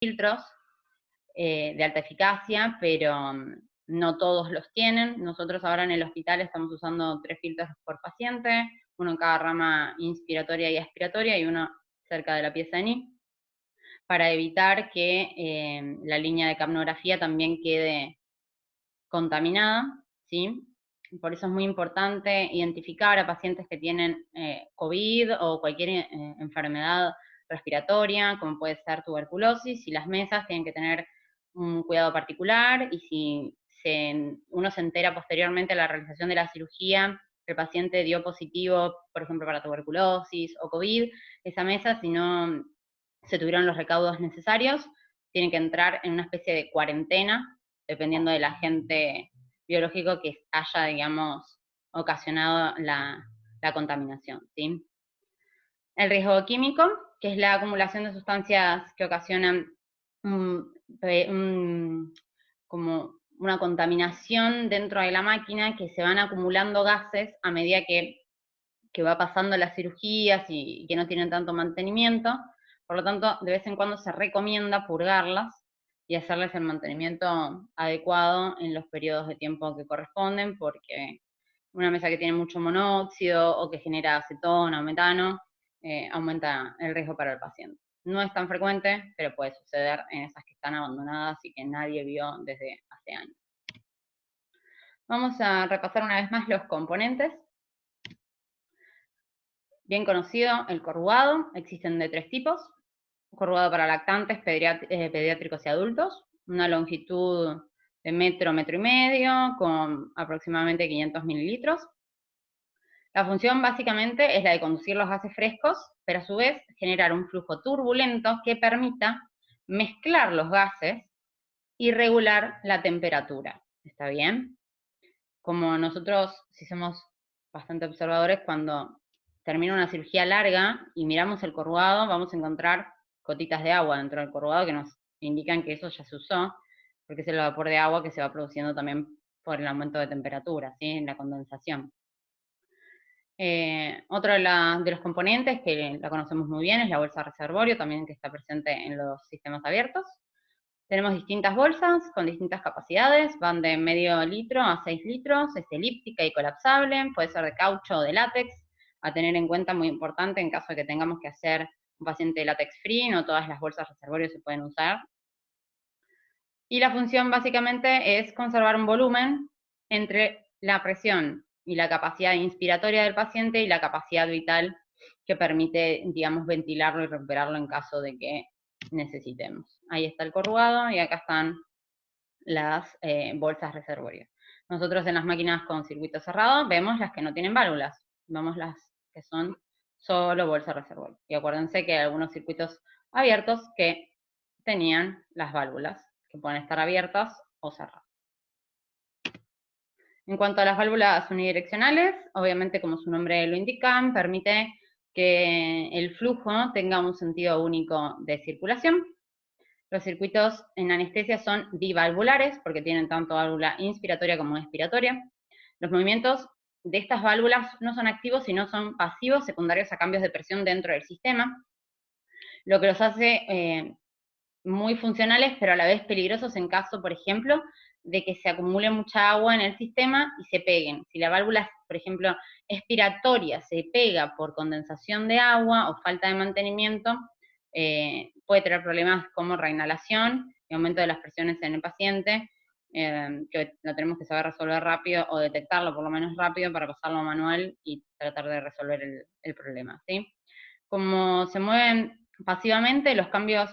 filtros de alta eficacia, pero no todos los tienen. Nosotros ahora en el hospital estamos usando 3 filtros por paciente, uno en cada rama inspiratoria y expiratoria y uno cerca de la pieza de NI, para evitar que la línea de capnografía también quede contaminada, ¿sí? Por eso es muy importante identificar a pacientes que tienen COVID o cualquier enfermedad respiratoria, como puede ser tuberculosis, y las mesas tienen que tener un cuidado particular, y si uno se entera posteriormente a la realización de la cirugía que el paciente dio positivo, por ejemplo, para tuberculosis o COVID, esa mesa, si no se tuvieron los recaudos necesarios, tienen que entrar en una especie de cuarentena, dependiendo del agente biológico que haya, digamos, ocasionado la contaminación, ¿sí? El riesgo químico, que es la acumulación de sustancias que ocasionan como una contaminación dentro de la máquina, que se van acumulando gases a medida que va pasando las cirugías y que no tienen tanto mantenimiento. Por lo tanto, de vez en cuando se recomienda purgarlas y hacerles el mantenimiento adecuado en los periodos de tiempo que corresponden, porque una mesa que tiene mucho monóxido o que genera acetona o metano aumenta el riesgo para el paciente. No es tan frecuente, pero puede suceder en esas que están abandonadas y que nadie vio desde hace años. Vamos a repasar una vez más los componentes. Bien conocido, el corrugado. Existen de 3 tipos. Corrugado para lactantes, pediátricos y adultos. Una longitud de metro, metro y medio, con aproximadamente 500 mililitros. La función básicamente es la de conducir los gases frescos, pero a su vez generar un flujo turbulento que permita mezclar los gases y regular la temperatura. ¿Está bien? Como nosotros, si somos bastante observadores, cuando termina una cirugía larga y miramos el corrugado, vamos a encontrar gotitas de agua dentro del corrugado que nos indican que eso ya se usó, porque es el vapor de agua que se va produciendo también por el aumento de temperatura, ¿sí? La condensación. Otro de los componentes que la conocemos muy bien es la bolsa reservorio, también que está presente en los sistemas abiertos. Tenemos distintas bolsas con distintas capacidades, van de medio litro a 6 litros, es elíptica y colapsable, puede ser de caucho o de látex, a tener en cuenta, muy importante, en caso de que tengamos que hacer un paciente látex free, no todas las bolsas reservorio se pueden usar. Y la función básicamente es conservar un volumen entre la presión y la capacidad inspiratoria del paciente y la capacidad vital que permite, digamos, ventilarlo y recuperarlo en caso de que necesitemos. Ahí está el corrugado y acá están las bolsas reservorio. Nosotros en las máquinas con circuito cerrado vemos las que no tienen válvulas, vemos las que son solo bolsa reservorio. Y acuérdense que hay algunos circuitos abiertos que tenían las válvulas, que pueden estar abiertas o cerradas. En cuanto a las válvulas unidireccionales, obviamente como su nombre lo indica, permite que el flujo tenga un sentido único de circulación. Los circuitos en anestesia son bivalvulares, porque tienen tanto válvula inspiratoria como expiratoria. Los movimientos de estas válvulas no son activos, sino son pasivos, secundarios a cambios de presión dentro del sistema, lo que los hace muy funcionales, pero a la vez peligrosos en caso, por ejemplo, de que se acumule mucha agua en el sistema y se peguen. Si la válvula, por ejemplo, expiratoria se pega por condensación de agua o falta de mantenimiento, puede tener problemas como reinhalación y aumento de las presiones en el paciente, que lo tenemos que saber resolver rápido o detectarlo por lo menos rápido para pasarlo a manual y tratar de resolver el problema, ¿sí? Como se mueven pasivamente, los cambios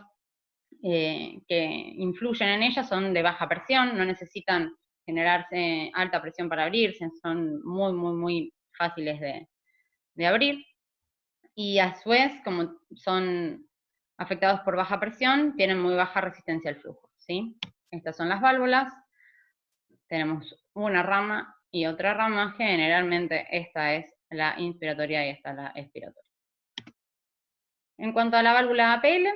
que influyen en ellas son de baja presión, no necesitan generarse alta presión para abrirse, son muy, muy, muy fáciles de abrir. Y a su vez, como son afectados por baja presión, tienen muy baja resistencia al flujo, ¿sí? Estas son las válvulas, tenemos una rama y otra rama, generalmente esta es la inspiratoria y esta la expiratoria. En cuanto a la válvula APL,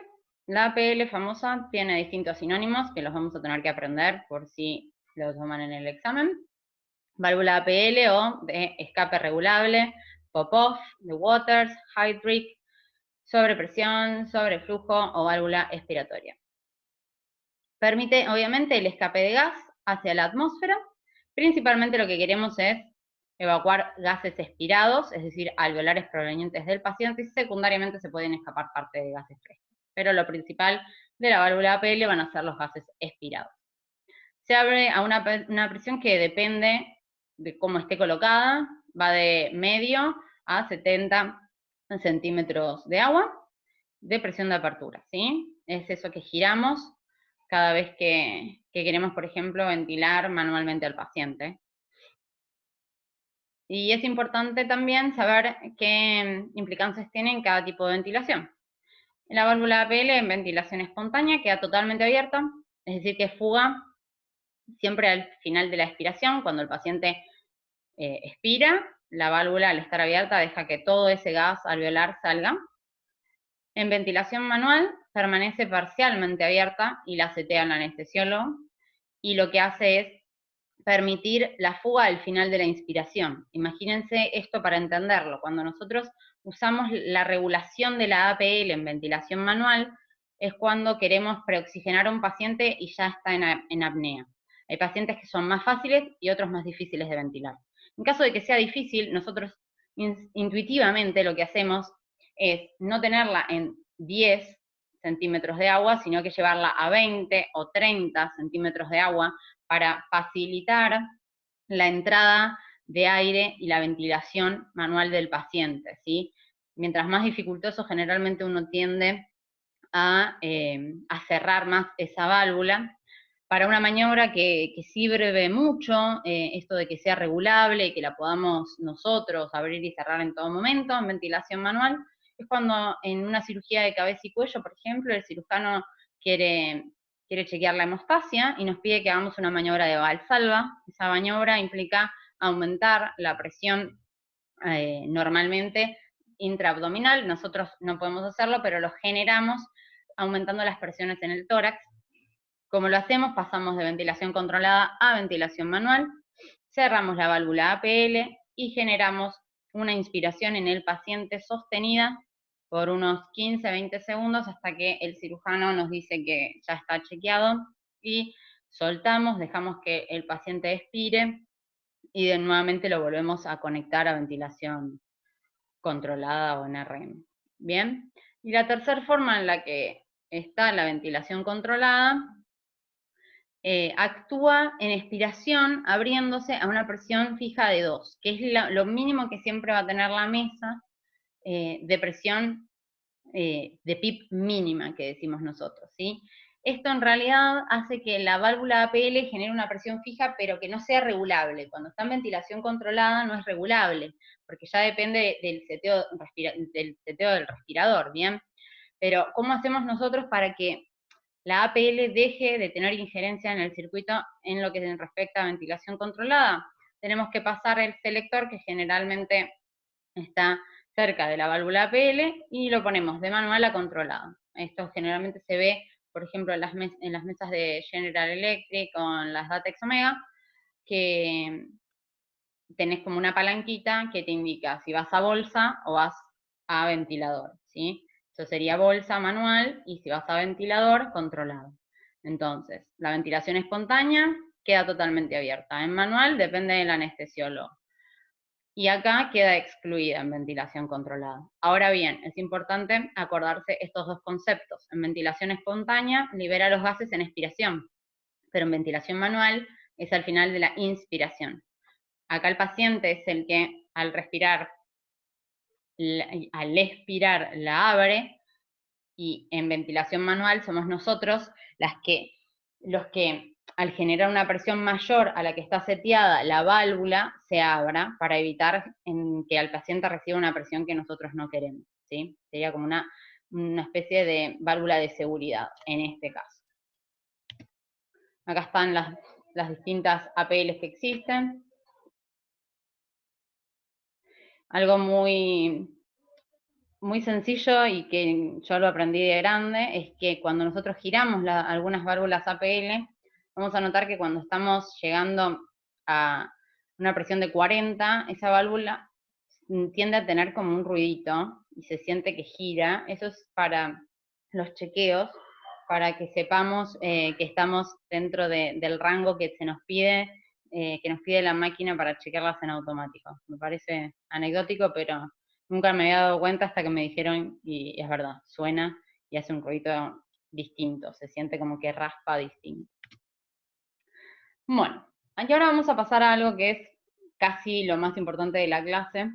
la APL famosa tiene distintos sinónimos que los vamos a tener que aprender por si lo toman en el examen. Válvula APL o de escape regulable, pop-off, de Waters, Heydrich, sobrepresión, sobreflujo o válvula expiratoria. Permite, obviamente, el escape de gas hacia la atmósfera. Principalmente lo que queremos es evacuar gases expirados, es decir, alveolares provenientes del paciente, y secundariamente se pueden escapar parte de gases frescos. Pero lo principal de la válvula APL van a ser los gases expirados. Se abre a una presión que depende de cómo esté colocada, va de medio a 70 centímetros de agua de presión de apertura, ¿sí? Es eso que giramos cada vez que queremos, por ejemplo, ventilar manualmente al paciente. Y es importante también saber qué implicancias tiene cada tipo de ventilación. La válvula APL en ventilación espontánea queda totalmente abierta, es decir, que fuga siempre al final de la expiración, cuando el paciente expira, la válvula al estar abierta deja que todo ese gas alveolar salga. En ventilación manual permanece parcialmente abierta y la setea el anestesiólogo, y lo que hace es permitir la fuga al final de la inspiración. Imagínense esto para entenderlo. Cuando nosotros usamos la regulación de la APL en ventilación manual, es cuando queremos preoxigenar a un paciente y ya está en apnea. Hay pacientes que son más fáciles y otros más difíciles de ventilar. En caso de que sea difícil, nosotros intuitivamente lo que hacemos es no tenerla en 10 centímetros de agua, sino que llevarla a 20 o 30 centímetros de agua para facilitar la entrada de aire y la ventilación manual del paciente, ¿sí? Mientras más dificultoso, generalmente uno tiende a cerrar más esa válvula. Para una maniobra que sirve mucho, esto de que sea regulable y que la podamos nosotros abrir y cerrar en todo momento, en ventilación manual, es cuando en una cirugía de cabeza y cuello, por ejemplo, el cirujano quiere chequear la hemostasia y nos pide que hagamos una maniobra de Valsalva. Esa maniobra implica aumentar la presión normalmente intraabdominal. Nosotros no podemos hacerlo, pero lo generamos aumentando las presiones en el tórax. Como lo hacemos, pasamos de ventilación controlada a ventilación manual, cerramos la válvula APL y generamos una inspiración en el paciente sostenida por unos 15-20 segundos hasta que el cirujano nos dice que ya está chequeado, y soltamos, dejamos que el paciente expire y nuevamente lo volvemos a conectar a ventilación controlada o en RM. Bien, y la tercera forma en la que está la ventilación controlada actúa en expiración abriéndose a una presión fija de 2, que es lo mínimo que siempre va a tener la mesa de presión de PIP mínima, que decimos nosotros, ¿sí? Esto en realidad hace que la válvula APL genere una presión fija, pero que no sea regulable. Cuando está en ventilación controlada no es regulable, porque ya depende del seteo del respirador, ¿bien? Pero ¿cómo hacemos nosotros para que la APL deje de tener injerencia en el circuito en lo que respecta a ventilación controlada? Tenemos que pasar el selector, que generalmente está cerca de la válvula APL, y lo ponemos de manual a controlado. Esto generalmente se ve, por ejemplo, en las mesas de General Electric o en las Datex Omega, que tenés como una palanquita que te indica si vas a bolsa o vas a ventilador, ¿sí? Eso sería bolsa manual, y si vas a ventilador, controlado. Entonces, la ventilación espontánea queda totalmente abierta. En manual depende del anestesiólogo. Y acá queda excluida en ventilación controlada. Ahora bien, es importante acordarse estos dos conceptos. En ventilación espontánea libera los gases en expiración, pero en ventilación manual es al final de la inspiración. Acá el paciente es el que al respirar, al expirar la abre, y en ventilación manual somos nosotros los que al generar una presión mayor a la que está seteada, la válvula se abra para evitar que al paciente reciba una presión que nosotros no queremos, ¿sí? Sería como una especie de válvula de seguridad en este caso. Acá están las distintas APLs que existen. Algo muy sencillo y que yo lo aprendí de grande es que cuando nosotros giramos algunas válvulas APL, vamos a notar que cuando estamos llegando a una presión de 40, esa válvula tiende a tener como un ruidito y se siente que gira. Eso es para los chequeos, para que sepamos que estamos dentro del rango que se nos pide, que nos pide la máquina para chequearlas en automático. Me parece anecdótico, pero nunca me había dado cuenta hasta que me dijeron, y es verdad, suena y hace un ruido distinto, se siente como que raspa distinto. Bueno, aquí ahora vamos a pasar a algo que es casi lo más importante de la clase,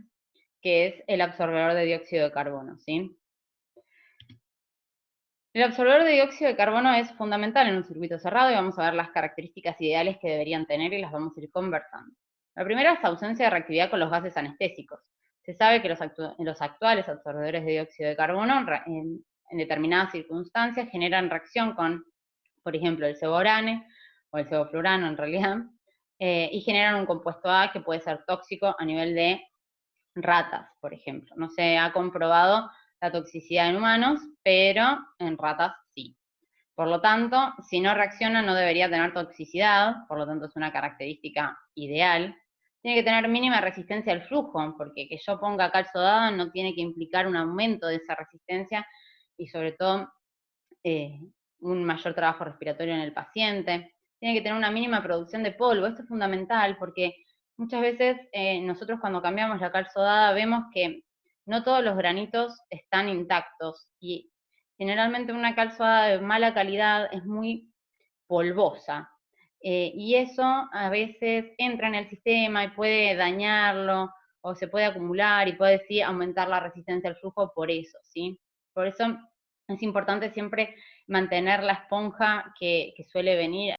que es el absorbedor de dióxido de carbono, ¿sí? El absorbedor de dióxido de carbono es fundamental en un circuito cerrado y vamos a ver las características ideales que deberían tener y las vamos a ir conversando. La primera es ausencia de reactividad con los gases anestésicos. Se sabe que los actuales absorbedores de dióxido de carbono en determinadas circunstancias generan reacción con, por ejemplo, el ceborane o el ceboflurano en realidad, y generan un compuesto A que puede ser tóxico a nivel de ratas, por ejemplo. No se ha comprobado la toxicidad en humanos, pero en ratas sí. Por lo tanto, si no reacciona no debería tener toxicidad, por lo tanto es una característica ideal. Tiene que tener mínima resistencia al flujo, porque que yo ponga cal sodada no tiene que implicar un aumento de esa resistencia y sobre todo un mayor trabajo respiratorio en el paciente. Tiene que tener una mínima producción de polvo. Esto es fundamental porque muchas veces nosotros cuando cambiamos la cal sodada vemos que no todos los granitos están intactos y generalmente una cal sodada de mala calidad es muy polvosa. Y eso a veces entra en el sistema y puede dañarlo o se puede acumular y puede sí aumentar la resistencia al flujo por eso, ¿sí? Por eso es importante siempre mantener la esponja que suele venir